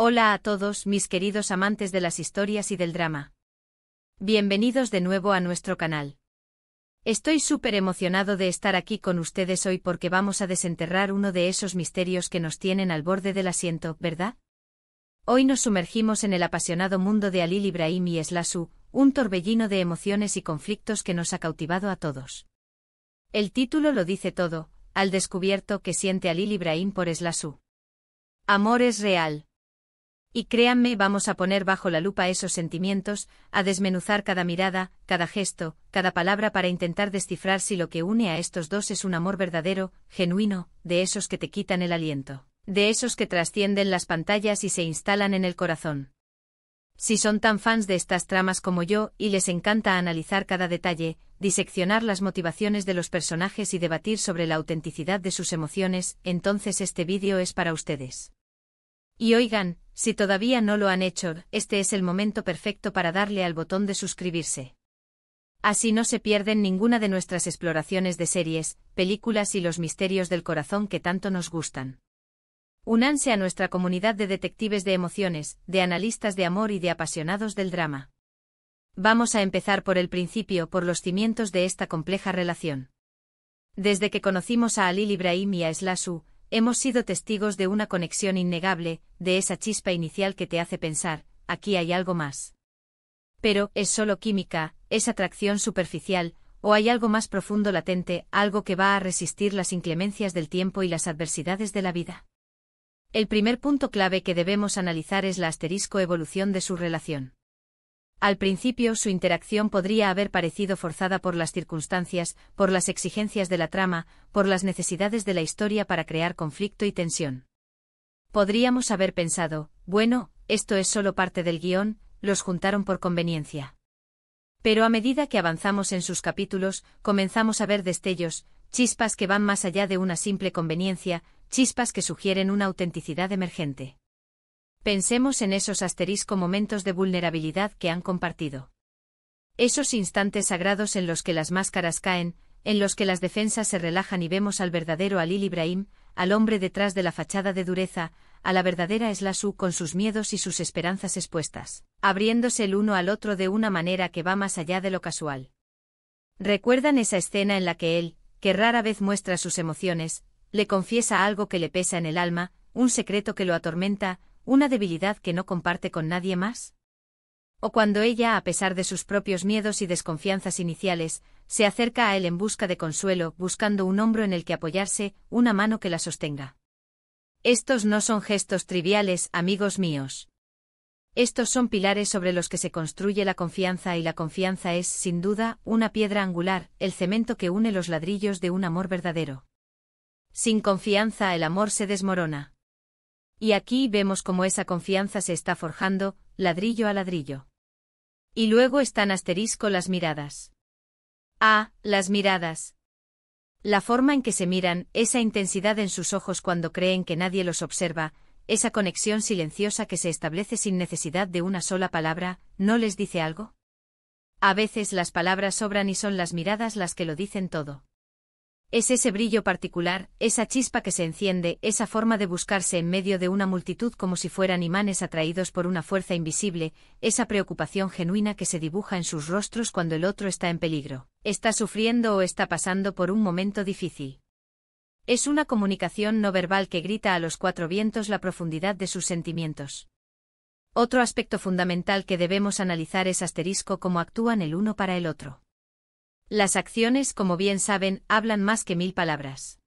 Hola a todos mis queridos amantes de las historias y del drama. Bienvenidos de nuevo a nuestro canal. Estoy súper emocionado de estar aquí con ustedes hoy porque vamos a desenterrar uno de esos misterios que nos tienen al borde del asiento, ¿verdad? Hoy nos sumergimos en el apasionado mundo de Halil Ibrahim y Eslassu, un torbellino de emociones y conflictos que nos ha cautivado a todos. El título lo dice todo, al descubierto que siente Halil Ibrahim por Eslassu. Amor es real. Y créanme, vamos a poner bajo la lupa esos sentimientos, a desmenuzar cada mirada, cada gesto, cada palabra para intentar descifrar si lo que une a estos dos es un amor verdadero, genuino, de esos que te quitan el aliento, de esos que trascienden las pantallas y se instalan en el corazón. Si son tan fans de estas tramas como yo y les encanta analizar cada detalle, diseccionar las motivaciones de los personajes y debatir sobre la autenticidad de sus emociones, entonces este vídeo es para ustedes. Y oigan, si todavía no lo han hecho, este es el momento perfecto para darle al botón de suscribirse. Así no se pierden ninguna de nuestras exploraciones de series, películas y los misterios del corazón que tanto nos gustan. Únanse a nuestra comunidad de detectives de emociones, de analistas de amor y de apasionados del drama. Vamos a empezar por el principio, por los cimientos de esta compleja relación. Desde que conocimos a Halil Ibrahim y a Eslassu, hemos sido testigos de una conexión innegable, de esa chispa inicial que te hace pensar, aquí hay algo más. Pero, ¿es solo química, es atracción superficial, o hay algo más profundo latente, algo que va a resistir las inclemencias del tiempo y las adversidades de la vida? El primer punto clave que debemos analizar es la evolución de su relación. Al principio su interacción podría haber parecido forzada por las circunstancias, por las exigencias de la trama, por las necesidades de la historia para crear conflicto y tensión. Podríamos haber pensado, bueno, esto es solo parte del guión, los juntaron por conveniencia. Pero a medida que avanzamos en sus capítulos, comenzamos a ver destellos, chispas que van más allá de una simple conveniencia, chispas que sugieren una autenticidad emergente. Pensemos en esos momentos de vulnerabilidad que han compartido. Esos instantes sagrados en los que las máscaras caen, en los que las defensas se relajan y vemos al verdadero Halil Ibrahim, al hombre detrás de la fachada de dureza, a la verdadera Eslassu con sus miedos y sus esperanzas expuestas, abriéndose el uno al otro de una manera que va más allá de lo casual. ¿Recuerdan esa escena en la que él, que rara vez muestra sus emociones, le confiesa algo que le pesa en el alma, un secreto que lo atormenta, una debilidad que no comparte con nadie más? O cuando ella, a pesar de sus propios miedos y desconfianzas iniciales, se acerca a él en busca de consuelo, buscando un hombro en el que apoyarse, una mano que la sostenga. Estos no son gestos triviales, amigos míos. Estos son pilares sobre los que se construye la confianza y la confianza es, sin duda, una piedra angular, el cemento que une los ladrillos de un amor verdadero. Sin confianza el amor se desmorona. Y aquí vemos cómo esa confianza se está forjando, ladrillo a ladrillo. Y luego están las miradas. Ah, las miradas. La forma en que se miran, esa intensidad en sus ojos cuando creen que nadie los observa, esa conexión silenciosa que se establece sin necesidad de una sola palabra, ¿no les dice algo? A veces las palabras sobran y son las miradas las que lo dicen todo. Es ese brillo particular, esa chispa que se enciende, esa forma de buscarse en medio de una multitud como si fueran imanes atraídos por una fuerza invisible, esa preocupación genuina que se dibuja en sus rostros cuando el otro está en peligro, está sufriendo o está pasando por un momento difícil. Es una comunicación no verbal que grita a los cuatro vientos la profundidad de sus sentimientos. Otro aspecto fundamental que debemos analizar es cómo actúan el uno para el otro. Las acciones, como bien saben, hablan más que 1000 palabras.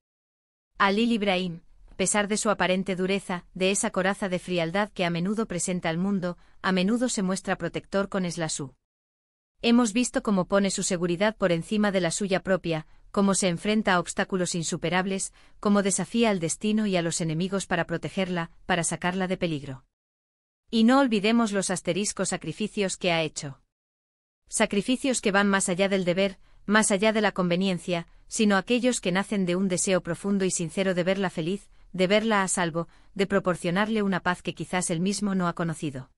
Halil Ibrahim, a pesar de su aparente dureza, de esa coraza de frialdad que a menudo presenta al mundo, a menudo se muestra protector con Eslassu. Hemos visto cómo pone su seguridad por encima de la suya propia, cómo se enfrenta a obstáculos insuperables, cómo desafía al destino y a los enemigos para protegerla, para sacarla de peligro. Y no olvidemos los sacrificios que ha hecho. Sacrificios que van más allá del deber, más allá de la conveniencia, sino aquellos que nacen de un deseo profundo y sincero de verla feliz, de verla a salvo, de proporcionarle una paz que quizás él mismo no ha conocido.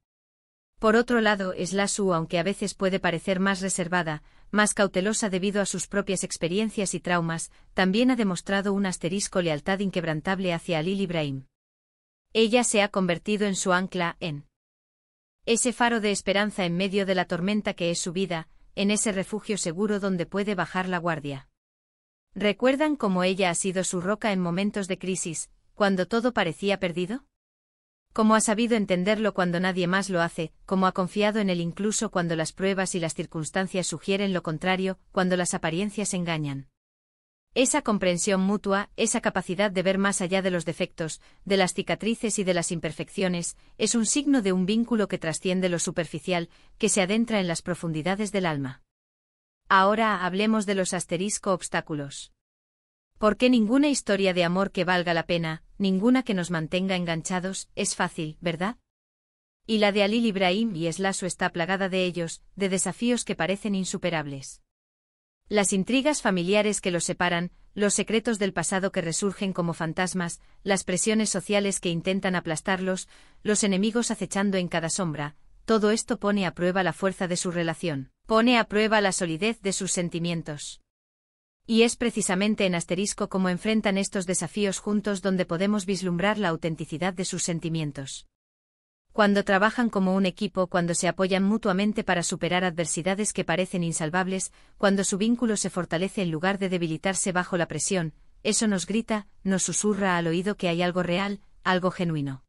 Por otro lado, Eslassu, aunque a veces puede parecer más reservada, más cautelosa debido a sus propias experiencias y traumas, también ha demostrado una lealtad inquebrantable hacia Halil Ibrahim. Ella se ha convertido en su ancla, en ese faro de esperanza en medio de la tormenta que es su vida, en ese refugio seguro donde puede bajar la guardia. ¿Recuerdan cómo ella ha sido su roca en momentos de crisis, cuando todo parecía perdido? Cómo ha sabido entenderlo cuando nadie más lo hace, cómo ha confiado en él incluso cuando las pruebas y las circunstancias sugieren lo contrario, cuando las apariencias engañan. Esa comprensión mutua, esa capacidad de ver más allá de los defectos, de las cicatrices y de las imperfecciones, es un signo de un vínculo que trasciende lo superficial, que se adentra en las profundidades del alma. Ahora hablemos de los obstáculos. Porque ninguna historia de amor que valga la pena, ninguna que nos mantenga enganchados, es fácil, ¿verdad? Y la de Halil Ibrahim y Eslasu está plagada de ellos, de desafíos que parecen insuperables. Las intrigas familiares que los separan, los secretos del pasado que resurgen como fantasmas, las presiones sociales que intentan aplastarlos, los enemigos acechando en cada sombra, todo esto pone a prueba la fuerza de su relación, pone a prueba la solidez de sus sentimientos. Y es precisamente en cómo enfrentan estos desafíos juntos donde podemos vislumbrar la autenticidad de sus sentimientos. Cuando trabajan como un equipo, cuando se apoyan mutuamente para superar adversidades que parecen insalvables, cuando su vínculo se fortalece en lugar de debilitarse bajo la presión, eso nos grita, nos susurra al oído que hay algo real, algo genuino.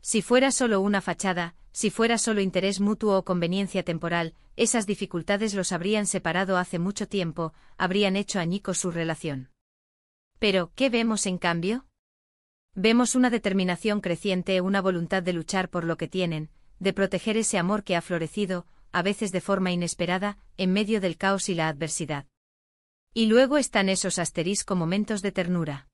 Si fuera solo una fachada, si fuera solo interés mutuo o conveniencia temporal, esas dificultades los habrían separado hace mucho tiempo, habrían hecho añicos su relación. Pero, ¿qué vemos en cambio? Vemos una determinación creciente, una voluntad de luchar por lo que tienen, de proteger ese amor que ha florecido, a veces de forma inesperada, en medio del caos y la adversidad. Y luego están esos momentos de ternura.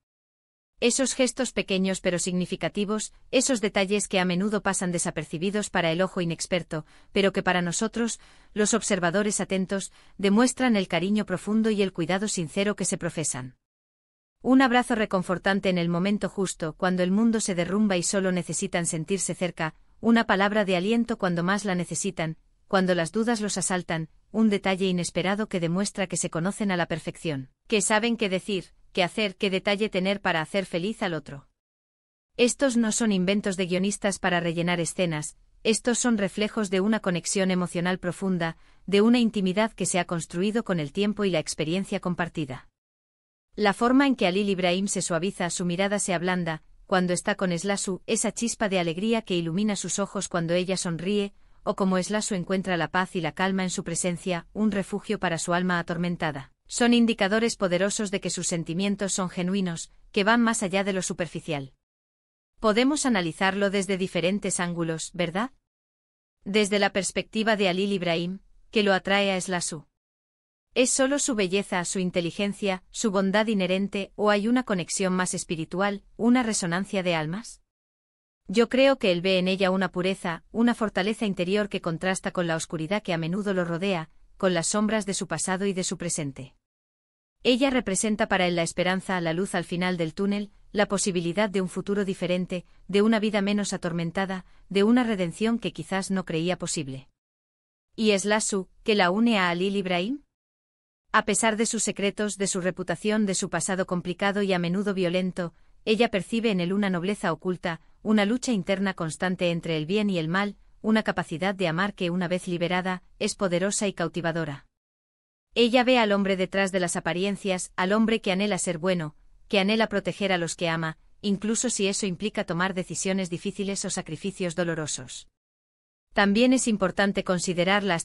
Esos gestos pequeños pero significativos, esos detalles que a menudo pasan desapercibidos para el ojo inexperto, pero que para nosotros, los observadores atentos, demuestran el cariño profundo y el cuidado sincero que se profesan. Un abrazo reconfortante en el momento justo, cuando el mundo se derrumba y solo necesitan sentirse cerca, una palabra de aliento cuando más la necesitan, cuando las dudas los asaltan, un detalle inesperado que demuestra que se conocen a la perfección, que saben qué decir, qué hacer, qué detalle tener para hacer feliz al otro. Estos no son inventos de guionistas para rellenar escenas, estos son reflejos de una conexión emocional profunda, de una intimidad que se ha construido con el tiempo y la experiencia compartida. La forma en que Halil Ibrahim se suaviza, su mirada se ablanda, cuando está con Eslasu, esa chispa de alegría que ilumina sus ojos cuando ella sonríe, o como Eslasu encuentra la paz y la calma en su presencia, un refugio para su alma atormentada, son indicadores poderosos de que sus sentimientos son genuinos, que van más allá de lo superficial. Podemos analizarlo desde diferentes ángulos, ¿verdad? Desde la perspectiva de Halil Ibrahim, que lo atrae a Eslasu. ¿Es solo su belleza, su inteligencia, su bondad inherente, o hay una conexión más espiritual, una resonancia de almas? Yo creo que él ve en ella una pureza, una fortaleza interior que contrasta con la oscuridad que a menudo lo rodea, con las sombras de su pasado y de su presente. Ella representa para él la esperanza, la luz al final del túnel, la posibilidad de un futuro diferente, de una vida menos atormentada, de una redención que quizás no creía posible. ¿Y Eslasu, que la une a Halil Ibrahim? A pesar de sus secretos, de su reputación, de su pasado complicado y a menudo violento, ella percibe en él una nobleza oculta, una lucha interna constante entre el bien y el mal, una capacidad de amar que una vez liberada, es poderosa y cautivadora. Ella ve al hombre detrás de las apariencias, al hombre que anhela ser bueno, que anhela proteger a los que ama, incluso si eso implica tomar decisiones difíciles o sacrificios dolorosos. También es importante considerar la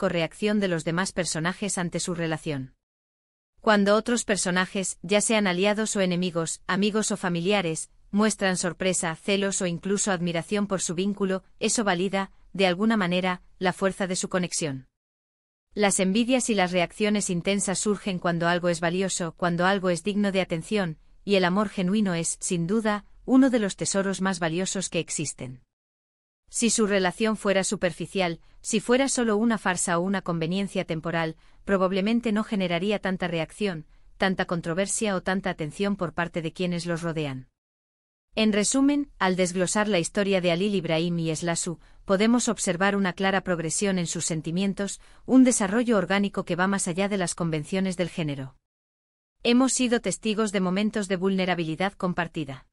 reacción de los demás personajes ante su relación. Cuando otros personajes, ya sean aliados o enemigos, amigos o familiares, muestran sorpresa, celos o incluso admiración por su vínculo, eso valida, de alguna manera, la fuerza de su conexión. Las envidias y las reacciones intensas surgen cuando algo es valioso, cuando algo es digno de atención, y el amor genuino es, sin duda, uno de los tesoros más valiosos que existen. Si su relación fuera superficial, si fuera solo una farsa o una conveniencia temporal, probablemente no generaría tanta reacción, tanta controversia o tanta atención por parte de quienes los rodean. En resumen, al desglosar la historia de Halil Ibrahim y Eslasu, podemos observar una clara progresión en sus sentimientos, un desarrollo orgánico que va más allá de las convenciones del género. Hemos sido testigos de momentos de vulnerabilidad compartida.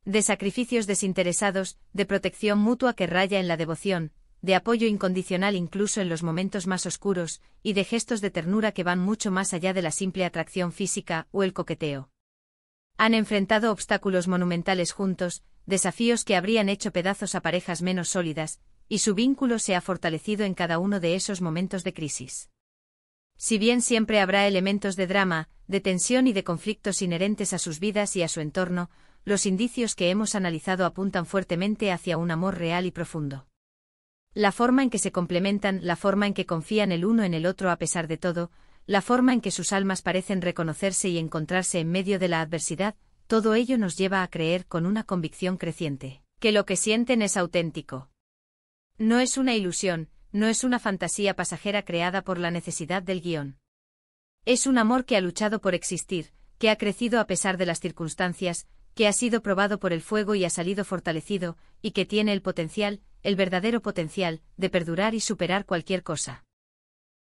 De sacrificios desinteresados, de protección mutua que raya en la devoción, de apoyo incondicional incluso en los momentos más oscuros, y de gestos de ternura que van mucho más allá de la simple atracción física o el coqueteo. Han enfrentado obstáculos monumentales juntos, desafíos que habrían hecho pedazos a parejas menos sólidas, y su vínculo se ha fortalecido en cada uno de esos momentos de crisis. Si bien siempre habrá elementos de drama, de tensión y de conflictos inherentes a sus vidas y a su entorno, los indicios que hemos analizado apuntan fuertemente hacia un amor real y profundo. La forma en que se complementan, la forma en que confían el uno en el otro a pesar de todo, la forma en que sus almas parecen reconocerse y encontrarse en medio de la adversidad, todo ello nos lleva a creer con una convicción creciente, que lo que sienten es auténtico. No es una ilusión, no es una fantasía pasajera creada por la necesidad del guión. Es un amor que ha luchado por existir, que ha crecido a pesar de las circunstancias, que ha sido probado por el fuego y ha salido fortalecido, y que tiene el potencial, el verdadero potencial, de perdurar y superar cualquier cosa.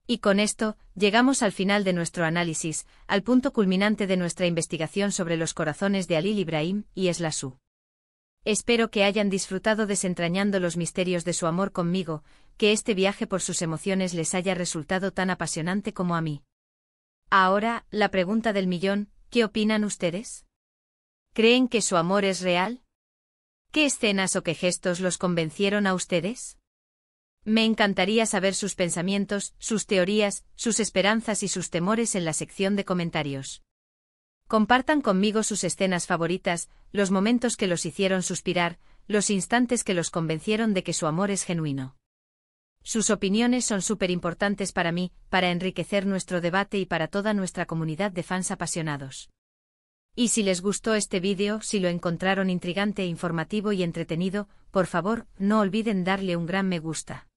Y con esto, llegamos al final de nuestro análisis, al punto culminante de nuestra investigación sobre los corazones de Halil Ibrahim y Eslasú. Espero que hayan disfrutado desentrañando los misterios de su amor conmigo, que este viaje por sus emociones les haya resultado tan apasionante como a mí. Ahora, la pregunta del millón, ¿qué opinan ustedes? ¿Creen que su amor es real? ¿Qué escenas o qué gestos los convencieron a ustedes? Me encantaría saber sus pensamientos, sus teorías, sus esperanzas y sus temores en la sección de comentarios. Compartan conmigo sus escenas favoritas, los momentos que los hicieron suspirar, los instantes que los convencieron de que su amor es genuino. Sus opiniones son súper importantes para mí, para enriquecer nuestro debate y para toda nuestra comunidad de fans apasionados. Y si les gustó este vídeo, si lo encontraron intrigante, informativo y entretenido, por favor, no olviden darle un gran me gusta.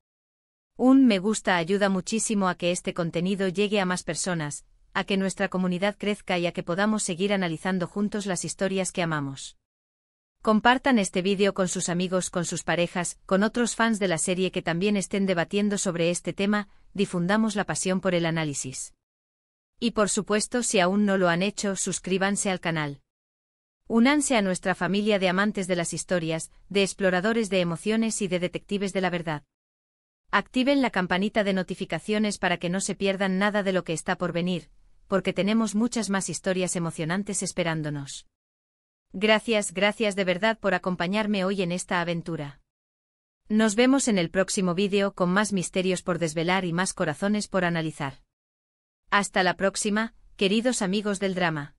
Un me gusta ayuda muchísimo a que este contenido llegue a más personas, a que nuestra comunidad crezca y a que podamos seguir analizando juntos las historias que amamos. Compartan este vídeo con sus amigos, con sus parejas, con otros fans de la serie que también estén debatiendo sobre este tema, difundamos la pasión por el análisis. Y por supuesto, si aún no lo han hecho, suscríbanse al canal. Únanse a nuestra familia de amantes de las historias, de exploradores de emociones y de detectives de la verdad. Activen la campanita de notificaciones para que no se pierdan nada de lo que está por venir, porque tenemos muchas más historias emocionantes esperándonos. Gracias de verdad por acompañarme hoy en esta aventura. Nos vemos en el próximo vídeo con más misterios por desvelar y más corazones por analizar. Hasta la próxima, queridos amigos del drama.